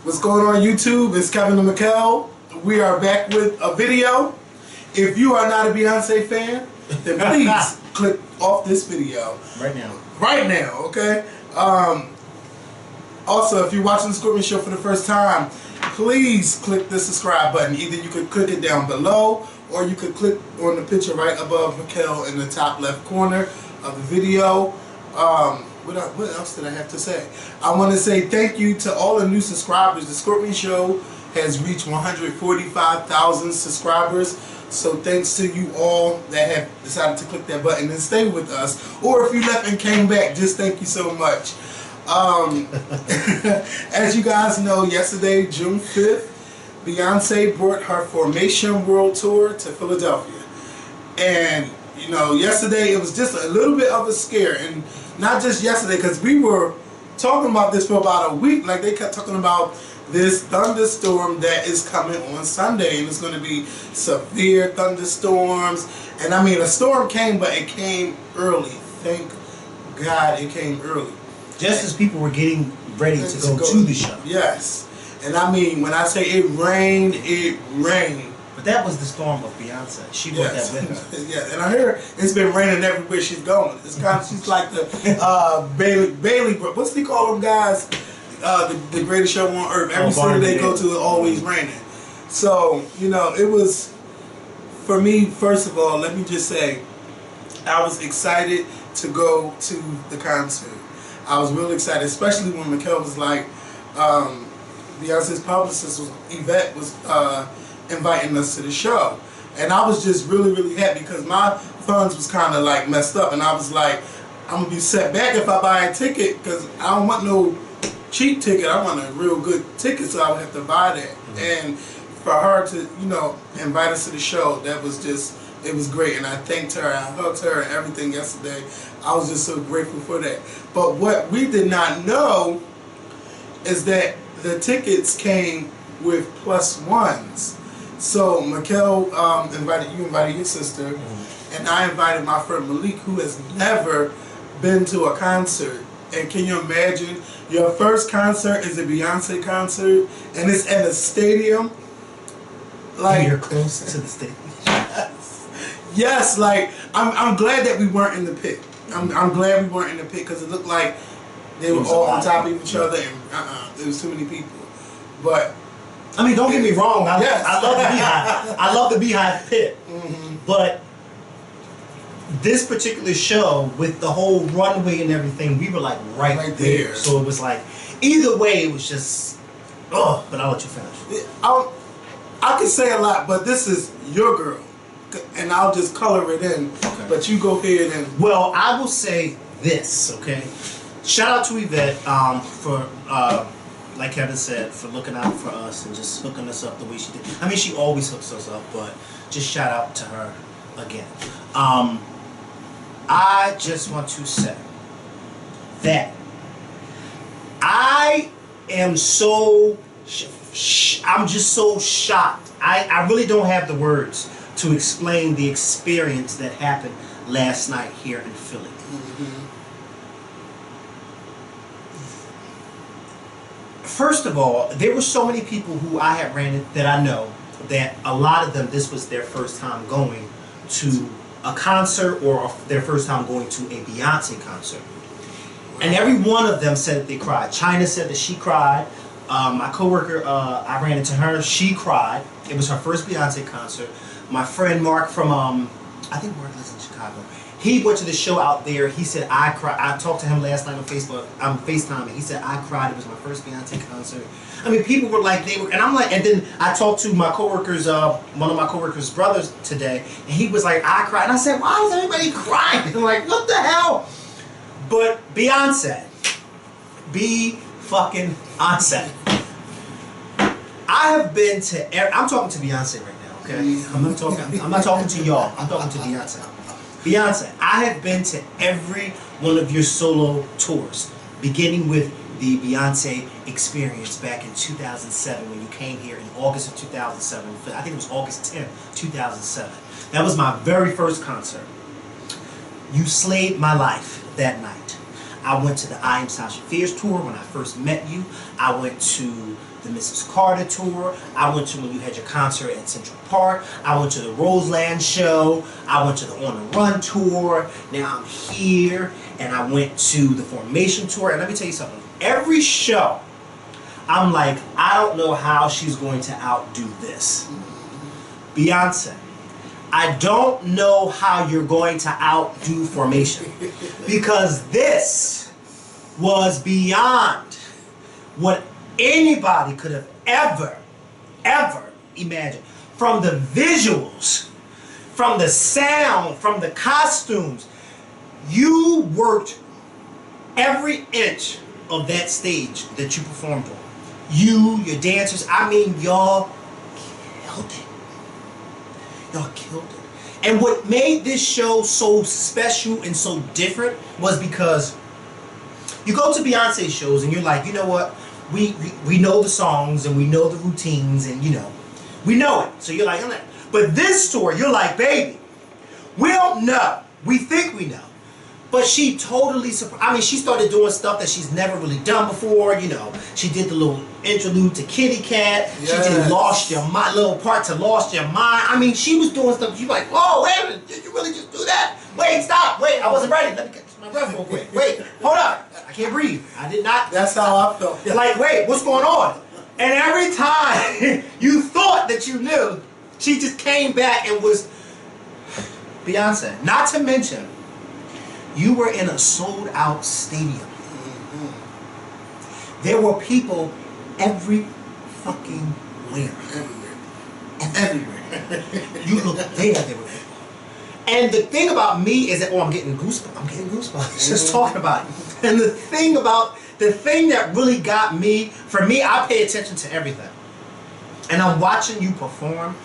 What's going on YouTube? It's Kevin and Mikkel. We are back with a video. If you are not a Beyonce fan, then please click off this video. Right now. Right now, okay? Also, if you're watching the Scorpion Show for the first time, please click the subscribe button. Either you could click it down below, or you could click on the picture right above Mikkel in the top left corner of the video. What else did I have to say? I want to say thank you to all the new subscribers. The Scorpion Show has reached 145,000 subscribers. So thanks to you all that have decided to click that button and stay with us. Or if you left and came back, just thank you so much. As you guys know, yesterday, June 5th, Beyonce brought her Formation World Tour to Philadelphia. And, you know, yesterday it was just a little bit of a scare. And not just yesterday, because we were talking about this for about a week. Like, they kept talking about this thunderstorm that is coming on Sunday, and it's going to be severe thunderstorms. And I mean, a storm came, but it came early. Thank God it came early. Just as people were getting ready to go to the show. Yes. And I mean, when I say it rained, it rained. But that was the storm of Beyonce. She brought that with her. Yeah, and I hear it's been raining everywhere she's going. It's kind of, she's like the Bailey, what's they call them guys? The greatest show on earth. Every city they go to, it's always raining. So, you know, it was, for me, first of all, let me just say, I was excited to go to the concert. I was really excited, especially when Mikkel was like, Beyonce's publicist, Yvette, was inviting us to the show. And I was just really, really happy because my funds was kind of like messed up. And I was like, I'm going to be set back if I buy a ticket because I don't want no cheap ticket. I want a real good ticket, so I would have to buy that. And for her to, you know, invite us to the show, that was just, it was great. And I thanked her, I hugged her and everything yesterday. I was just so grateful for that. But what we did not know is that the tickets came with +1s. So Mikkel invited your sister, and I invited my friend Malik, who has never been to a concert. And can you imagine, your first concert is a Beyonce concert, and it's at a stadium? Like, you're close to the stadium. Yes, like I'm glad that we weren't in the pit. I'm glad we weren't in the pit because it looked like they were all on top of each other, and there was too many people. But I mean, don't get me wrong. I love the Beehive. I love the Beehive pit. But this particular show, with the whole runway and everything, we were like right there. So it was like, either way, it was just, but I'll let you finish. I could say a lot, but this is your girl, and I'll just color it in. Okay. But you go ahead and. Well, I will say this, okay? Shout out to Yvette for, like Kevin said, for looking out for us and just hooking us up the way she did. I mean, she always hooks us up, but just shout out to her again. I just want to say that I am so, I'm just so shocked. I really don't have the words to explain the experience that happened last night here in Philly. First of all, there were so many people who I had ran into that I know that a lot of them, this was their first time going to a concert or their first time going to a Beyonce concert. And every one of them said that they cried. China said that she cried. My coworker, I ran into her, she cried. It was her first Beyonce concert. My friend Mark from, I think Mark lives in Chicago. He went to the show out there. He said, I cried. I talked to him last night on Facebook, FaceTime, and he said, I cried. It was my first Beyonce concert. I mean, people were like, they were, and I'm like, and then I talked to my coworkers, one of my coworkers' brothers today, and he was like, I cried. And I said, why is everybody crying? I'm like, what the hell? But Beyonce, fucking-Once. I have been to, I'm talking to Beyonce right now, okay? I'm not talking to y'all. I'm talking to Beyonce. Beyonce, I have been to every one of your solo tours, beginning with the Beyonce experience back in 2007 when you came here in August of 2007. I think it was August 10th, 2007. That was my very first concert. You slayed my life that night. I went to the I Am Sasha Fierce tour when I first met you. I went to the Mrs. Carter tour. I went to when you had your concert at Central Park. I went to the Roseland show. I went to the On the Run tour. Now I'm here, and I went to the Formation tour. And let me tell you something. Every show, I'm like, I don't know how she's going to outdo this. Beyonce, I don't know how you're going to outdo Formation, because this was beyond what anybody could have ever imagined. From the visuals, from the sound, from the costumes, you worked every inch of that stage that you performed on. You, your dancers, I mean, y'all killed it. Y'all killed it. And what made this show so special and so different was because you go to Beyonce shows and you're like, you know what? We know the songs and we know the routines and, you know, we know it. So you're like, but this tour, you're like, baby, we don't know. We think we know. But she totally, I mean, she started doing stuff that she's never really done before. You know, she did the little interlude to Kitty Cat. Yes. She did Lost Your Mind, little part to Lost Your Mind. I mean, she was doing stuff. You're like, whoa, wait a minute, did you really just do that? Wait, stop, wait, I wasn't ready. Let me get my breath real quick. Wait, hold up, I can't breathe. I did not. That's how I felt. Like, wait, what's going on? And every time you thought that you knew, she just came back and was Beyonce. Not to mention, you were in a sold-out stadium. Mm-hmm. There were people every fucking where. Everywhere. You look there were people. And the thing about me is that, I'm getting goosebumps. I'm getting goosebumps just talking about it. And the thing that really got me, for me, I pay attention to everything. And I'm watching you perform,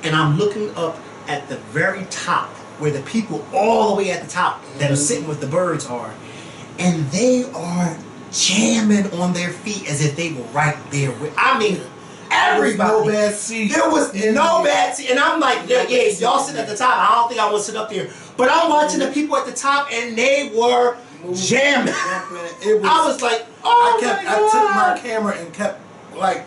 and I'm looking up at the very top, where the people all the way at the top that are sitting with the birds are, and they are jamming on their feet as if they were right there with, I mean, everybody. There was no bad seat. There was no bad seat. And I'm like, yeah, y'all sit at the top. I don't think I would sit up there. But I'm watching the people at the top, and they were jamming. I was like, oh my God. I took my camera and kept, like,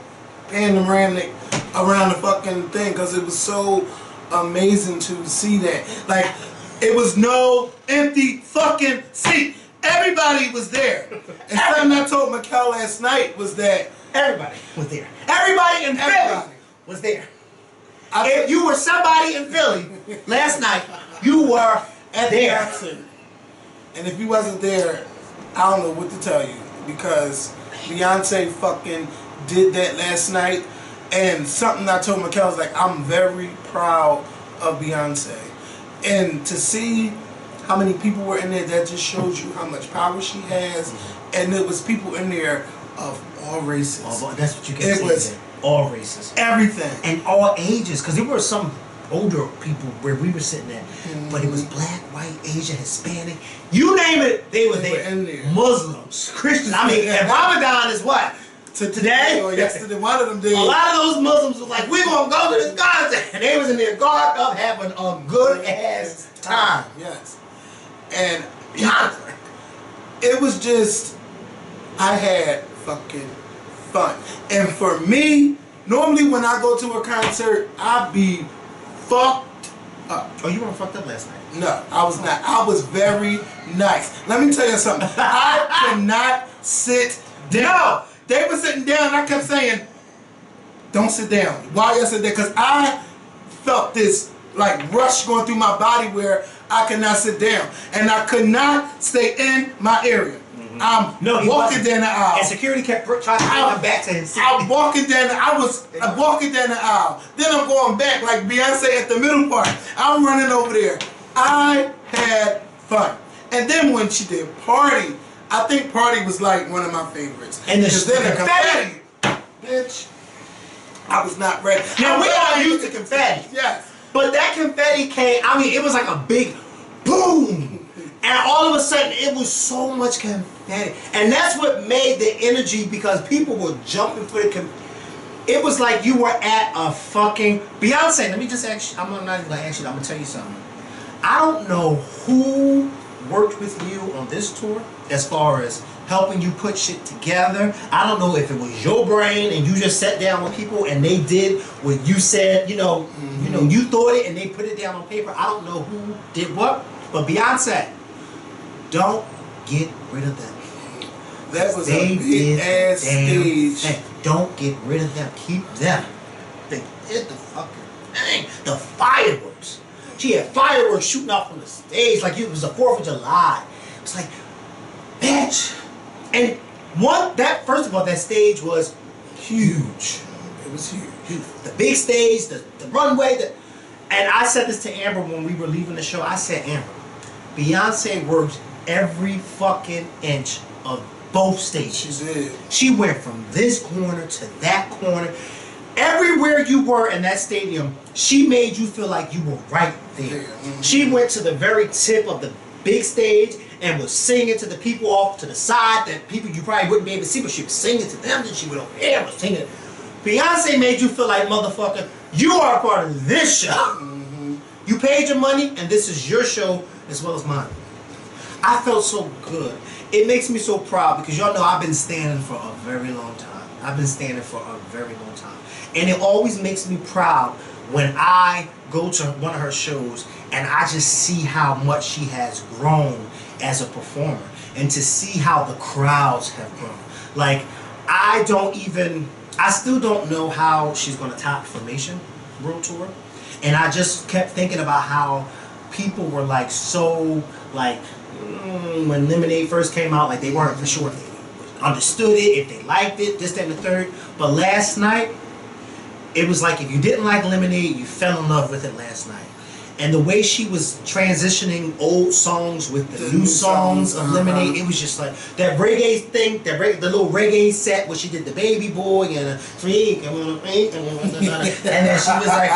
panoramic around the fucking thing, because it was so amazing to see that. Like, it was no empty fucking seat. Everybody was there. And something I told Mikkel last night was that everybody was there. Everybody in Philly was there. If you were somebody in Philly last night, you were there. And if you wasn't there, I don't know what to tell you, because Beyonce fucking did that last night. And something I told Mikkel was like, I'm very proud of Beyonce. And to see how many people were in there, that just shows you how much power she has. And there was people in there of all races. That's what you get. It was all races. Everything. And all ages. Because there were some older people where we were sitting at. But it was black, white, Asian, Hispanic. You name it, they were there. In there. Muslims, Christians. I mean, and Ramadan is what? To today or yesterday, one of them days. A lot of those Muslims was like, we're going to go to this concert. And they was in there guarded up having a good ass time. Yes. And it was just, I had fucking fun. And for me, normally when I go to a concert, I be fucked up. Oh, you weren't fucked up last night? No, I was not. I was very nice. Let me tell you something. I could not sit down. No. They were sitting down, and I kept saying, don't sit down. Why y'all sit there? Because I felt this like rush going through my body where I could not sit down. And I could not stay in my area. I'm walking down the aisle. And security kept trying to bring him back to his seat. I'm walking down the aisle. Then I'm going back like Beyonce at the middle part. I'm running over there. I had fun. And then when she did Party, I think Party was like one of my favorites. And the confetti. Bitch, I was not ready. Now, we all used to confetti. Yes. But that confetti came, I mean, it was like a big boom. And all of a sudden, it was so much confetti. And that's what made the energy, because people were jumping for the confetti. It was like you were at a fucking Beyonce. Let me just ask you, I'm not even going to ask you, I'm going to tell you something. I don't know who worked with you on this tour, as far as helping you put shit together. I don't know if it was your brain and you just sat down with people and they did what you said, you know, you thought it and they put it down on paper. I don't know who did what, but Beyonce, don't get rid of them. That was a big ass stage. Don't get rid of them. Keep them. They did the fucking thing. The fireworks. She had fireworks shooting off from the stage like it was the 4th of July. It's like, bitch. And first of all, that stage was huge. It was huge. The big stage, the runway. And I said this to Amber when we were leaving the show. I said, Amber, Beyonce worked every fucking inch of both stages. She did. She went from this corner to that corner. Everywhere you were in that stadium, she made you feel like you were right there. Mm-hmm. She went to the very tip of the big stage and was singing to the people off to the side, that people you probably wouldn't be able to see, but she was singing to them. Then she went over here and was singing. Beyonce made you feel like, motherfucker, you are a part of this show. Mm-hmm. You paid your money, and this is your show as well as mine. I felt so good. It makes me so proud because y'all know I've been standing for a very long time. I've been standing for a very long time. And it always makes me proud when I go to one of her shows and I just see how much she has grown as a performer and to see how the crowds have grown. Like, I still don't know how she's going to top Formation World Tour. And I just kept thinking about how people were like so like, when Lemonade first came out, like they weren't for sure if they understood it, if they liked it, this, that, and the third. But last night, it was like if you didn't like Lemonade, you fell in love with it last night. And the way she was transitioning old songs with the new songs of Lemonade, it was just like that reggae thing, the little reggae set where she did the Baby Boy and a freak, and then she was like,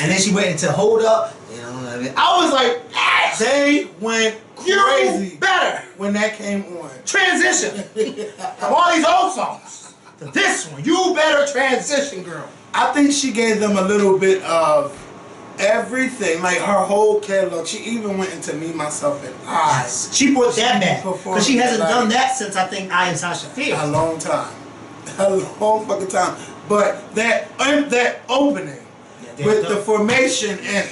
and then she went into Hold Up. I was like, they went crazy. You better when that came on. Transition from all these old songs to this one. You better transition, girl. I think she gave them a little bit of everything, like her whole catalog. She even went into Me, Myself, and I. Yes. She brought that back because she hasn't done that since I think I and Tasha Fields. A long time, a long fucking time. But that opening with the formation and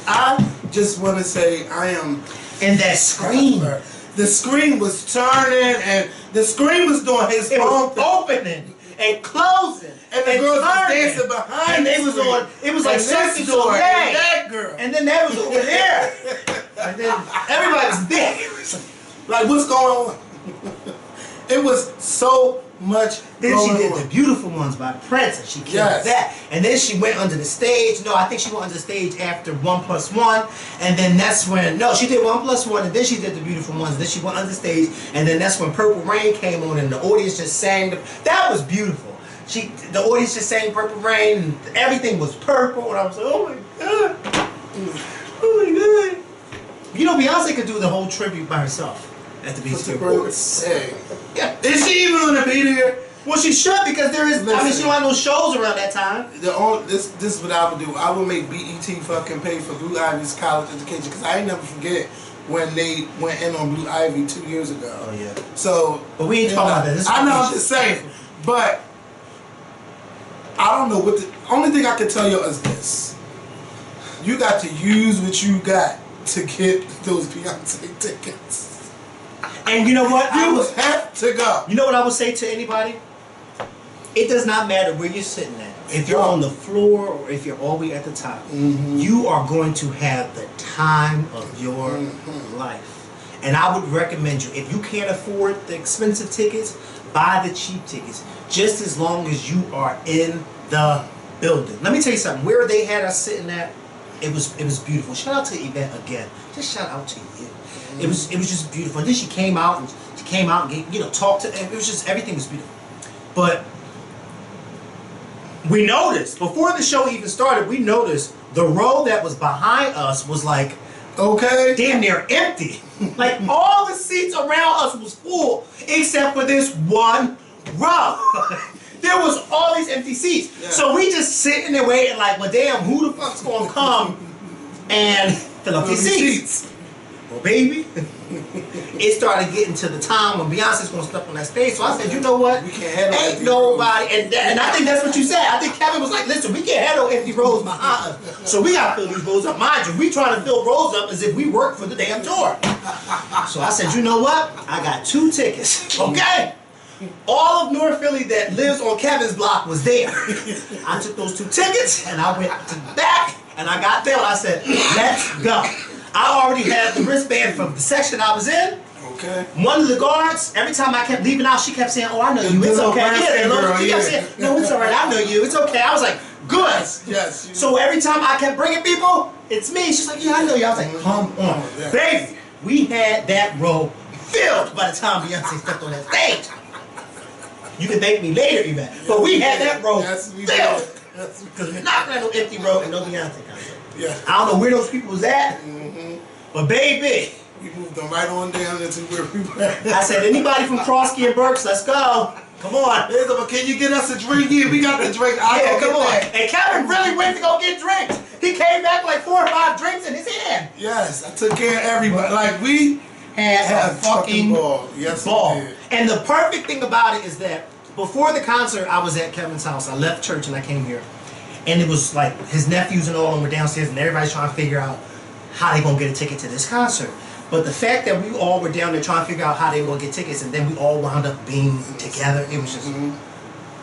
I just want to say I am. And that screen. The screen was turning and the screen was doing his own thing. Opening and closing. And the girls was dancing behind. And they was on, it was like Cirque du Soleil. That girl. And then that was over there. And then everybody was there. Like, what's going on? It was so much. Then she did The Beautiful Ones by Prince, and she killed that. And then she went under the stage. No, I think she went under the stage after 1+1. And then that's when, no, she did 1+1, and then she did The Beautiful Ones. And then she went under the stage, and then that's when Purple Rain came on, and the audience just sang. That was beautiful. The audience just sang Purple Rain, and everything was purple, and I was like, oh my God. Oh my God. You know, Beyonce could do the whole tribute by herself at the Beach Awards. Yeah. Is she even gonna be there? Well, she should, because there is. I mean, she don't have no shows around that time. This is what I would do. I would make BET fucking pay for Blue Ivy's college education, because I ain't never forget when they went in on Blue Ivy 2 years ago. Oh yeah. So, but we ain't talking about that. I know. I'm just saying, but I don't know what the only thing I can tell you is this: you got to use what you got to get those Beyonce tickets. And you know what? You have to go. You know what I would say to anybody? It does not matter where you're sitting at. If you're on the floor or if you're all the way at the top, you are going to have the time of your life. And I would recommend you, if you can't afford the expensive tickets, buy the cheap tickets. Just as long as you are in the building. Let me tell you something. Where they had us sitting at, it was beautiful. Shout out to Yvette again. Just shout out to you. It was just beautiful. And then she came out and talked to, and it was just, everything was beautiful. But we noticed before the show even started, we noticed the row that was behind us was like, damn near empty. Like all the seats around us was full except for this one row. There was all these empty seats. Yeah. So we just sitting there waiting like, well, damn, who the fuck's gonna come and fill up these seats? Well, baby, it started getting to the time when Beyonce's gonna step on that stage. So I said, you know what? We can't handle Ain't nobody, and I think that's what you said. I think Kevin was like, listen, we can't handle empty rows behind us. So we gotta fill these rows up. Mind you, we trying to fill rows up as if we work for the damn tour. So I said, you know what? I got 2 tickets, okay? All of North Philly that lives on Kevin's block was there. I took those 2 tickets and I went to the back and I got there and I said, let's go. I already had the wristband from the section I was in. Okay. One of the guards, every time I kept leaving out, she kept saying, oh, I know you, it's okay. She kept saying, no, it's all right, I know you, it's okay. I was like, good. Yes. So every time I kept bringing people, it's me. She's like, yeah, I know you. I was like, come on. Yeah. Baby, we had that row filled by the time Beyonce stepped on that stage. You can thank me later, even. But we had that row filled. Because we're not going to no empty row and no Beyonce concert. Yeah. I don't know where those people was at, but baby, we moved them right on down into where we were. I said, anybody from Crosskey and Berks, let's go. Come on. Can you get us a drink? Yeah, we got the drink. Yeah, come on. And Kevin really went to go get drinks. He came back like 4 or 5 drinks in his hand. Yes, I took care of everybody. Like, we had a fucking ball. Yes, ball. And the perfect thing about it is that before the concert, I was at Kevin's house. I left church and I came here. And it was like his nephews and all of them were downstairs and everybody's trying to figure out how they gonna get a ticket to this concert. But the fact that we all were down there trying to figure out how they were gonna get tickets and then we all wound up being together, it was just,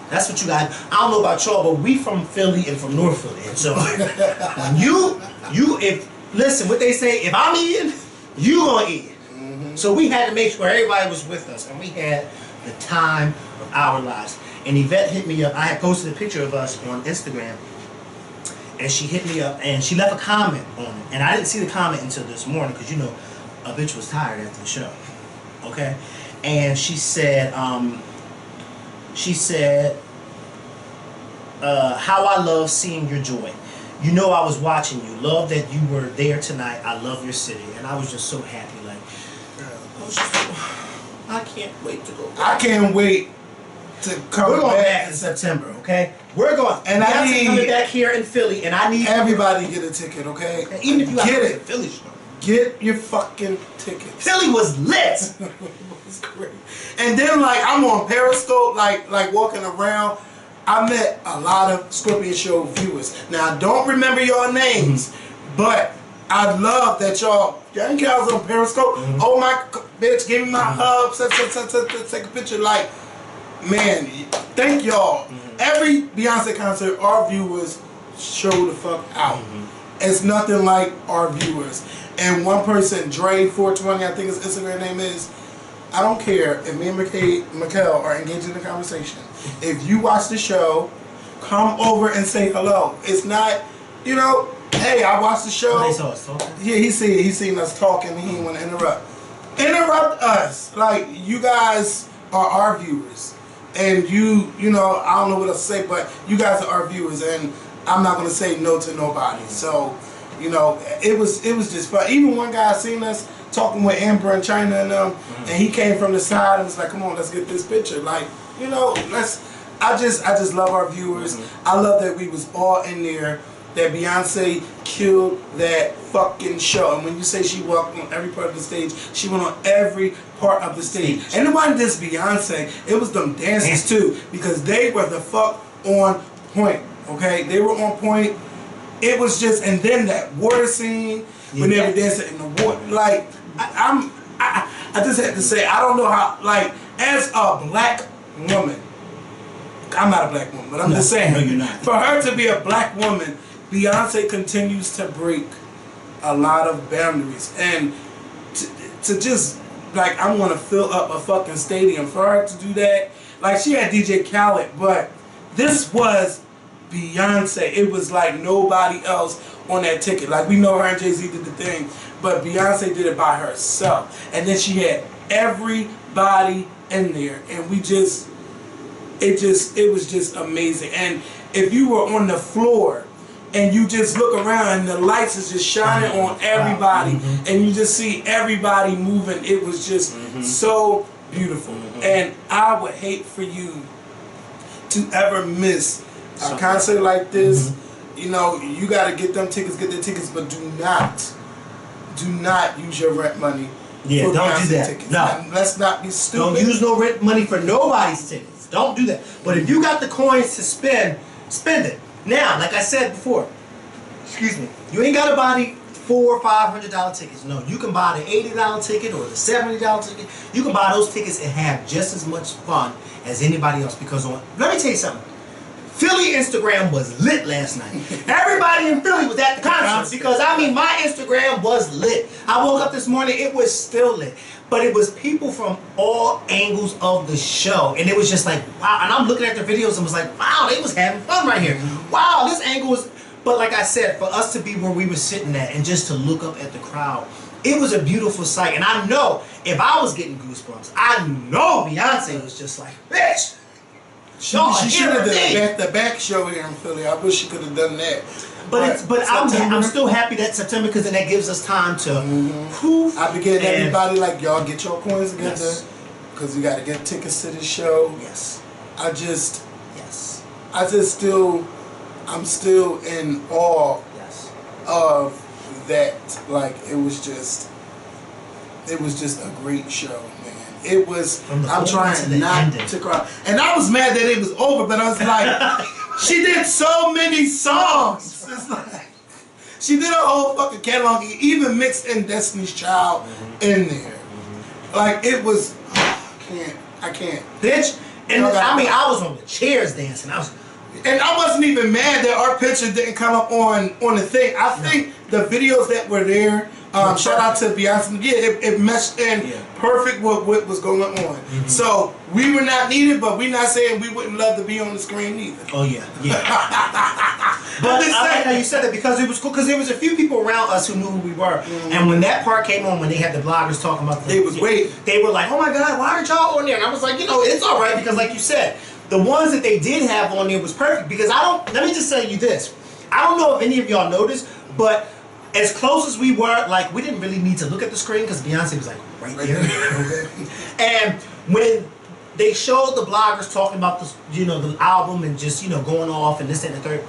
that's what you got. I don't know about y'all, but we from Philly and from North Philly. And so listen, what they say, if I'm eating, you gonna eat. So we had to make sure everybody was with us and we had the time of our lives. And Yvette hit me up. I had posted a picture of us on Instagram. And she hit me up and she left a comment on it. And I didn't see the comment until this morning because, you know, a bitch was tired after the show. Okay? And she said, how I love seeing your joy. You know I was watching you. Love that you were there tonight. I love your city. And I was just so happy. Like, I can't wait to go back. I can't wait to come We're going back back in September, okay? We're going. And I need coming back here in Philly, and I need everybody to get a ticket, okay? Even if you get it, Philly show. Get your fucking tickets. Philly was lit. It was great. And then like I'm on Periscope, like walking around. I met a lot of Scorpion Show viewers. Now I don't remember your names, but I love that y'all ain't cows on Periscope. Oh my bitch, give me my hug. Take a picture. Like, man, thank y'all. Every Beyonce concert, our viewers show the fuck out. It's nothing like our viewers. And one person, Dre420, I think his Instagram name is. I don't care if me and Mikhail are engaged in a conversation. If you watch the show, come over and say hello. It's not, you know, hey, I watched the show. They saw us talking. Yeah, he seen us talking and he didn't want to interrupt. Interrupt us. Like, you guys are our viewers. And you know, I don't know what else to say, but you guys are our viewers and I'm not going to say no to nobody. So, you know, it was just fun. Even one guy seen us talking with Amber and China and them, and he came from the side and was like, come on, let's get this picture. Like, you know, I just love our viewers. I love that we was all in there, that Beyonce killed that fucking show. And when you say she walked on every part of the stage, she went on every part of the stage. And it wasn't just Beyonce, it was them dancers too, because they were the fuck on point, okay? They were on point. It was just, and then that water scene, when they were dancing in the water, like, I just had to say, I don't know how, like, as a black woman, I'm not a black woman, but I'm just saying, no, you're not. For her to be a black woman, Beyonce continues to break a lot of boundaries, and to just, like, I want to fill up a fucking stadium. For her to do that, like, she had DJ Khaled, but this was Beyonce. It was like nobody else on that ticket. Like, we know her and Jay-Z did the thing, but Beyonce did it by herself. And then she had everybody in there, and it was just amazing. And if you were on the floor and you just look around and the lights is just shining on everybody, and you just see everybody moving, it was just so beautiful. And I would hate for you to ever miss a concert like this. You know, you got to get their tickets, but do not use your rent money. Yeah, for don't Beyonce do that. Tickets. No. Let's not be stupid. Don't use no rent money for nobody's tickets. Don't do that. But if you got the coins to spend, spend it. Now, like I said before, excuse me, you ain't got to buy the $400 or $500 tickets. No, you can buy the $80 ticket or the $70 ticket. You can buy those tickets and have just as much fun as anybody else. Because let me tell you something. Philly Instagram was lit last night. Everybody in Philly was at the concert because, I mean, my Instagram was lit. I woke up this morning, it was still lit. But it was people from all angles of the show. And it was just like, wow. And I'm looking at their videos and was like, wow, they was having fun right here. Wow, this angle was... But like I said, for us to be where we were sitting at and just to look up at the crowd, it was a beautiful sight. And I know if I was getting goosebumps, I know Beyonce was just like, bitch. She should have done the back show here in Philly. I wish she could have done that. But I'm still happy that September, because then that gives us time to poof. I be getting everybody like, y'all get your coins together, because you got to get tickets to this show. Yes. I'm still in awe of that. Like, it was just a great show, man. It was, I'm trying not to cry. And I was mad that it was over, but I was like, she did so many songs. It's like, she did a whole fucking catalog, even mixed in Destiny's Child in there. Like, it was, I can't. Bitch. And I mean, I was on the chairs dancing. And I wasn't even mad that our picture didn't come up on the thing. I think the videos that were there, shout out to Beyonce, it meshed in perfect with what was going on. So we were not needed, but we're not saying we wouldn't love to be on the screen either. Oh yeah. But I like how you said that, because it was cool, because there was a few people around us who knew who we were. And when that part came on, when they had the bloggers talking about they was waiting. They were like, oh my God, why aren't y'all on there? And I was like, you know, it's all right, because like you said, the ones that they did have on there was perfect. Because let me just tell you this. I don't know if any of y'all noticed, but as close as we were, like, we didn't really need to look at the screen because Beyonce was like right there. And when they showed the bloggers talking about this, you know, the album and just, you know, going off and this and the third,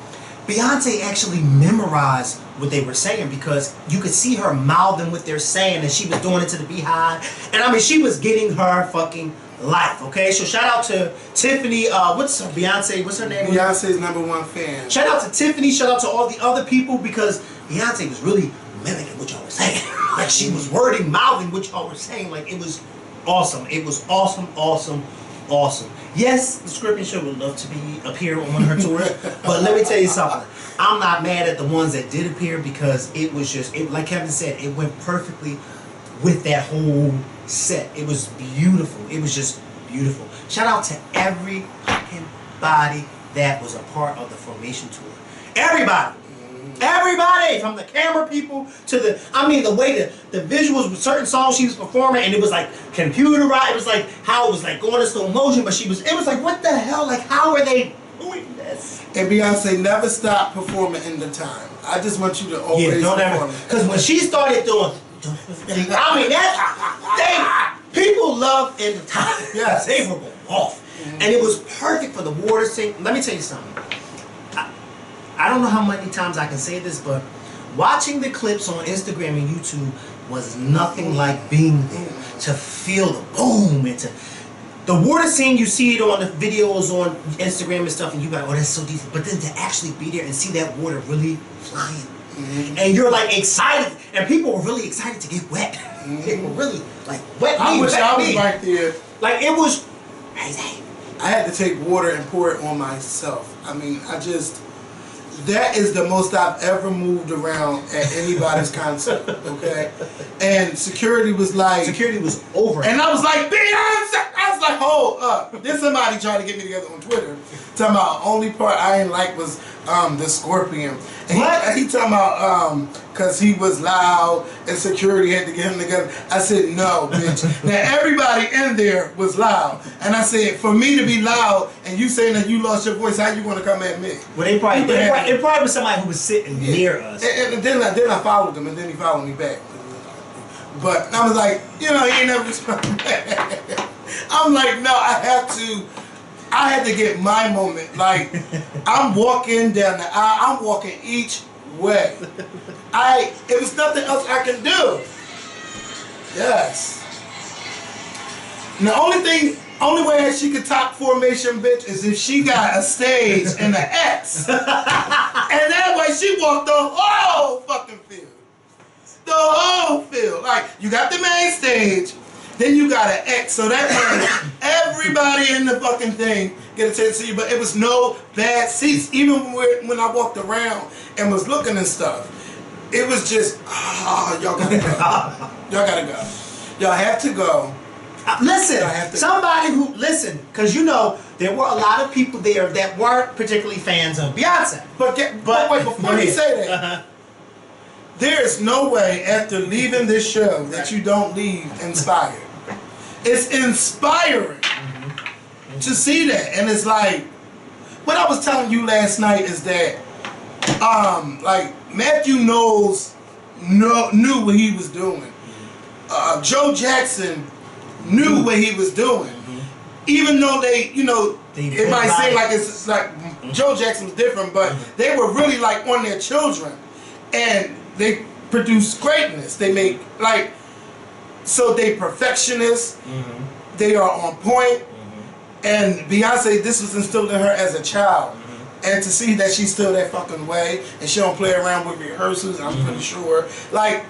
Beyonce actually memorized what they were saying, because you could see her mouthing what they're saying, and she was doing it to the Beehive. And I mean, she was getting her fucking life, okay? So shout out to Tiffany, what's her name? Beyonce's #1 fan. Shout out to Tiffany, shout out to all the other people, because Beyonce was really mimicking what y'all were saying. Like, she was mouthing what y'all were saying. Like, it was awesome. It was awesome, awesome, awesome. Yes, the Scripting Show would love to appear on one of her tours, but let me tell you something. I'm not mad at the ones that did appear, because it was just, like Kevin said, it went perfectly with that whole set. It was beautiful. It was just beautiful. Shout out to every fucking body that was a part of the Formation Tour. Everybody. Everybody, from the camera people to the, I mean, the way the visuals with certain songs she was performing, and it was like computerized. It was like how it was like going in slow motion, but it was like, what the hell? Like, how are they doing this? And Beyonce never stopped performing in the time. I just want you to always perform. Because when she started doing, I mean, people love in the time. Yes. They were off. And it was perfect for the water scene. Let me tell you something. I don't know how many times I can say this, but watching the clips on Instagram and YouTube was nothing like being there. To feel the boom, and to the water scene, you see it on the videos on Instagram and stuff, and you go, oh, that's so decent. But then to actually be there and see that water really flying, and you're like excited, and people were really excited to get wet. They were really like wet. I wish I was right there. Like, it was crazy. I had to take water and pour it on myself. I mean, that is the most I've ever moved around at anybody's concert, okay? And security was like... Security was over. And I was like, Beyonce! I was like, hold up. Then somebody tried to get me together on Twitter. Talking about, only part I didn't like was the Scorpion. And he talking about, because he was loud and security had to get him together. I said, no, bitch. Now, everybody in there was loud. And I said, for me to be loud and you saying that you lost your voice, how you want to come at me? Well, it probably was somebody who was sitting near us. And then I followed him, and then he followed me back. But I was like, you know, he ain't never responded back. I'm like, no, I have to I had to get my moment. Like, I'm walking down the aisle. I'm walking each way. It was nothing else I can do. Yes. And the only way that she could top Formation, bitch, is if she got a stage and an X. And that way she walked the whole fucking field. The whole field. Like, you got the main stage, then you got an X. So that way everybody in the fucking thing get a chance to see you. But it was no bad seats. Even when I walked around and was looking and stuff, it was just, y'all gotta go. Y'all gotta go. Y'all have to go. Listen, because you know, there were a lot of people there that weren't particularly fans of Beyonce. But wait, before you say that, there is no way after leaving this show that you don't leave inspired. It's inspiring to see that. And it's like, what I was telling you last night is that, like, Matthew Knowles knew what he was doing. Joe Jackson knew what he was doing. Even though it might seem like it's like Joe Jackson was different, but they were really like on their children. And they produce greatness. They make so they perfectionists. They are on point. And Beyonce, this was instilled in her as a child. And to see that she's still that fucking way, and she don't play around with rehearsals, I'm pretty sure. Like,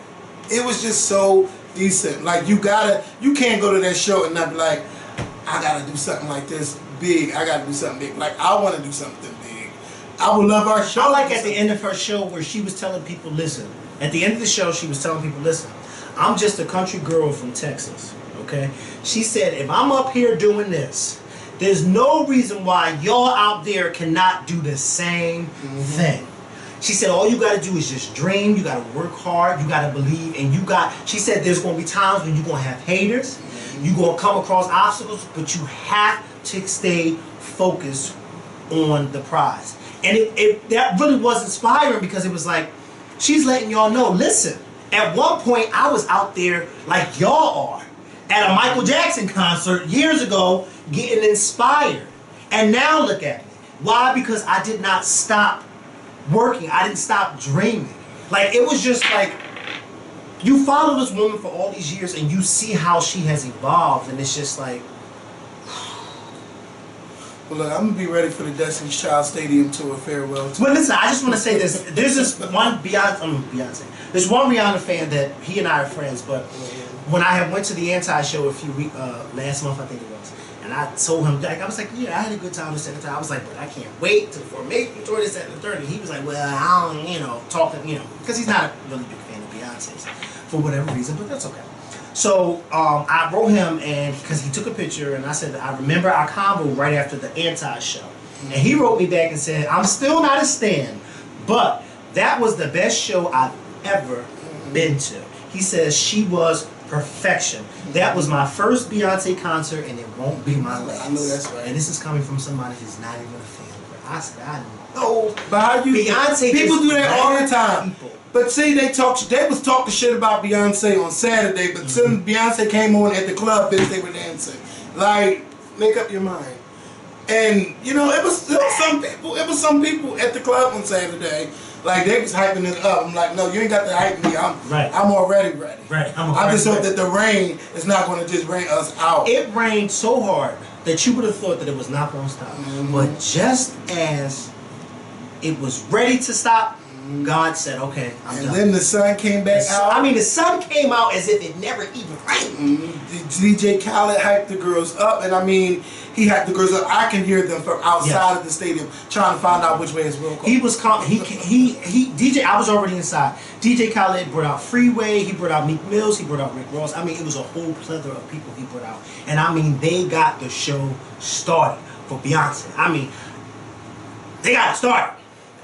it was just so decent. Like, you can't go to that show and not be like, I gotta do something like this big. I gotta do something big. Like, I want to do something big. I would love our show. I like at the end of her show where she was telling people, listen. At the end of the show, she was telling people, listen, I'm just a country girl from Texas, okay? She said, if I'm up here doing this, there's no reason why y'all out there cannot do the same thing. She said, all you gotta do is just dream, you gotta work hard, you gotta believe, and she said there's gonna be times when you're gonna have haters, you're gonna come across obstacles, but you have to stay focused on the prize. And that really was inspiring because it was like, she's letting y'all know, listen, at one point I was out there like y'all are at a Michael Jackson concert years ago getting inspired. And now look at me. Why? Because I did not stop working. I didn't stop dreaming. Like, it was just like, you follow this woman for all these years and you see how she has evolved, and it's just like, well, look, I'm gonna be ready for the Destiny's Child Stadium tour farewell. Well, listen, I just want to say this. There's this one Beyonce. There's one Rihanna fan that he and I are friends, but when I had went to the Anti-Show a few weeks, last month I think it was, and I told him, like, I was like, yeah, I had a good time this and that. I was like, but I can't wait to Formation Tour this and the third. And he was like, well, I don't, talking, because he's not a really big fan of Beyonce's for whatever reason, but that's okay. So I wrote him, and because he took a picture, and I said, I remember our convo right after the Anti-Show. And he wrote me back and said, I'm still not a stan, but that was the best show I've ever been to. He says she was perfection. That was my first Beyonce concert, and it won't be my last. I know that's right. And this is coming from somebody who's not even a fan of her. I said, I know. But how you? Beyonce people do that all the time. People. But see, they was talking shit about Beyonce on Saturday, but since Beyonce came on at the club, bitch, they were dancing. Like, make up your mind. And it was some people at the club on Saturday. Like, they was hyping it up. I'm like, no, you ain't got to hype me. I'm already ready. Right. I just hope that the rain is not going to just rain us out. It rained so hard that you would have thought that it was not going to stop. But just as it was ready to stop, God said, okay, I'm done. And then the sun came back out. I mean, the sun came out as if it never even rained. DJ Khaled hyped the girls up, and I mean, he hyped the girls up. I can hear them from outside of the stadium trying to find out which way is real cold. He was DJ. I was already inside. DJ Khaled brought out Freeway. He brought out Meek Mills. He brought out Rick Ross. I mean, it was a whole plethora of people he brought out, and I mean, they got the show started for Beyonce. I mean, they got it started.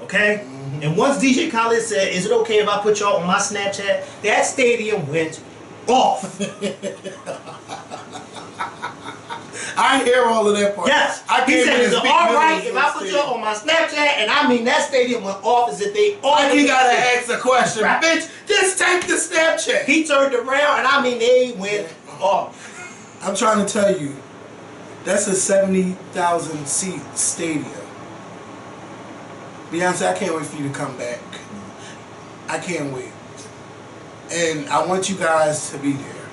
Okay? And once DJ Khaled said, is it okay if I put y'all on my Snapchat? That stadium went off. I hear all of that part. Yes. He said, is it alright if I put y'all on my Snapchat? And I mean, that stadium went off as if they all... Like, you gotta ask a question. Right. Bitch, just take the Snapchat. He turned around, and I mean, they went off. I'm trying to tell you, That's a 70,000 seat stadium. Beyonce, I can't wait for you to come back. I can't wait. And I want you guys to be there.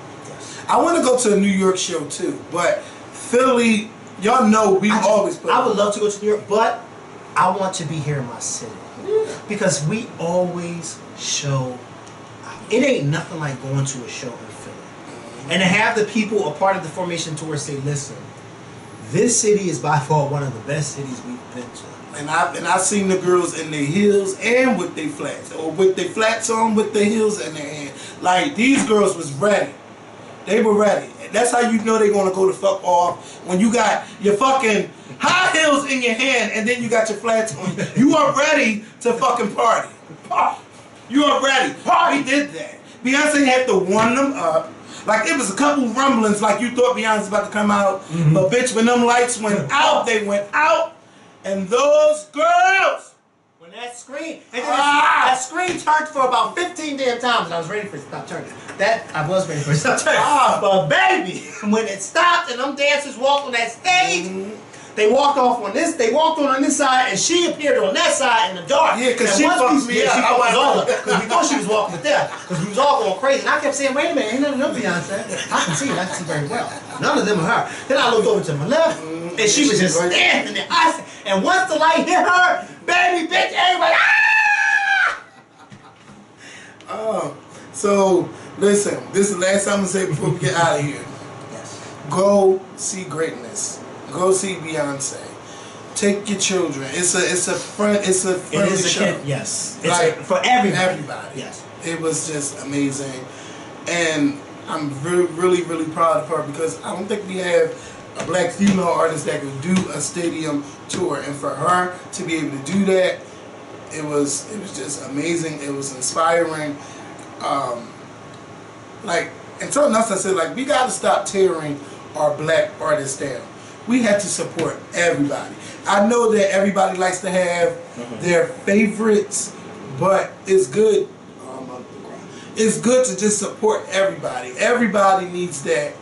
I want to go to a New York show too, but Philly, y'all know we always play. I would love to go to New York, but I want to be here in my city. Because we always show. It ain't nothing like going to a show in Philly. And to have the people, a part of the Formation Tour, say, listen, this city is by far one of the best cities we've been to. And I've seen the girls in their heels and with their flats, or with their flats on, with their heels in their hand. Like, these girls was ready. They were ready. That's how you know they're gonna go the fuck off, when you got your fucking high heels in your hand and then you got your flats on. You are ready to fucking party. You are ready. We did that. Beyonce had to warm them up. Like, it was a couple rumblings like you thought Beyonce was about to come out. But bitch, when them lights went out, they went out. And those girls, when that screen, and then that screen turned for about 15 damn times, and I was ready for it to stop turning. I was ready for it to stop turning. But baby, when it stopped and them dancers walked on that stage, they walked off on this, they walked on this side, and she appeared on that side in the dark. Yeah, because she fucked me up. She fucked us all up. Because we thought she was walking with them. Because we was all going crazy. And I kept saying, wait a minute, ain't none of them Beyonce. I can see it, I can see very well. None of them are her. Then I looked over to my left, and she was just standing there. And once the light hit her, baby, bitch, everybody, So, listen, this is the last time I'm going to say before we get out of here. Yes. Go see greatness. Go see Beyonce. Take your children. It's a friendly show. Yes. It's like, for everybody. Everybody. Yes. It was just amazing. And I'm really, really proud of her, because I don't think we have a black female artist that could do a stadium tour. And for her to be able to do that, it was just amazing. It was inspiring. And something else I said, like, we got to stop tearing our black artists down. We have to support everybody. I know that everybody likes to have their favorites, but it's good. It's good to just support everybody. Everybody needs that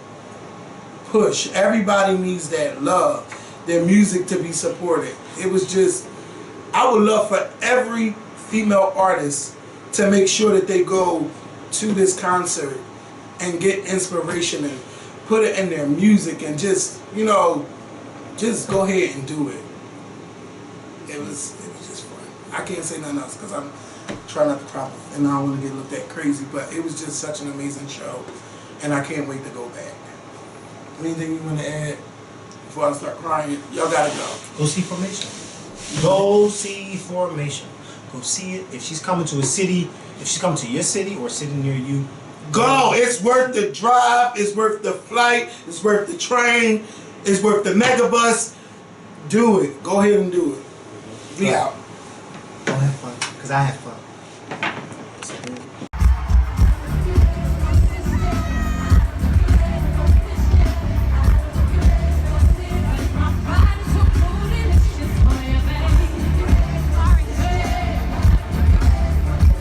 push. Everybody needs that love. Their music to be supported. It was just, I would love for every female artist to make sure that they go to this concert and get inspiration and put it in their music, and just, you know, just go ahead and do it. It was just fun. I can't say nothing else because I'm trying not to crop and I don't want to get looked at crazy, but it was just such an amazing show, and I can't wait to go back. Anything you want to add before I start crying? Y'all gotta go. Go see Formation. Go see Formation. Go see it. If she's coming to a city, if she's coming to your city or a city near you, go. It's worth the drive. It's worth the flight. It's worth the train. It's worth the megabus. Do it. Go ahead and do it. Be out. Go have fun, because I have fun.